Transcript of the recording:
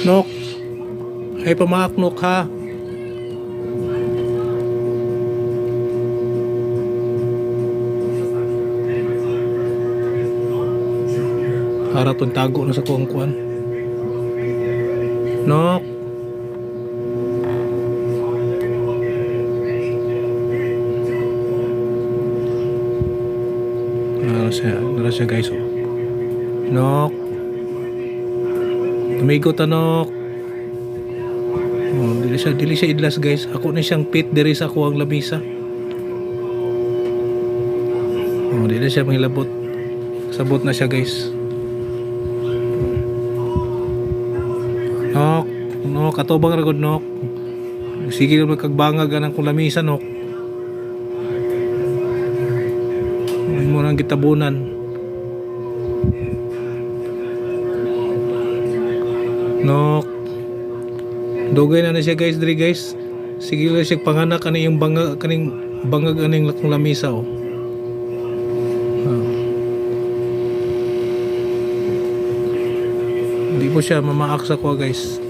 Nok, ay pamaak nok ha. Para tong tago na sa kuan. Nok. Nara siya guys oh. Nok. Tumigot Nok. Oh, dili siya idlas guys. Ako na siyang pit diri sa ako ang lamisa. Oh, dili siya mangilabot. Sabot na siya guys. Nok, Nok, katubang ra gud Nok. Sige lang magkagbangag anang kung lamisa Nok. Ay mo nang gitabunan. Nok. Dugay na siya guys diri guys. Sige lang siya panganak ani yung bangag kaning bangag aning lakong lamisa oh. Hindi po siya mamaak sa ko guys.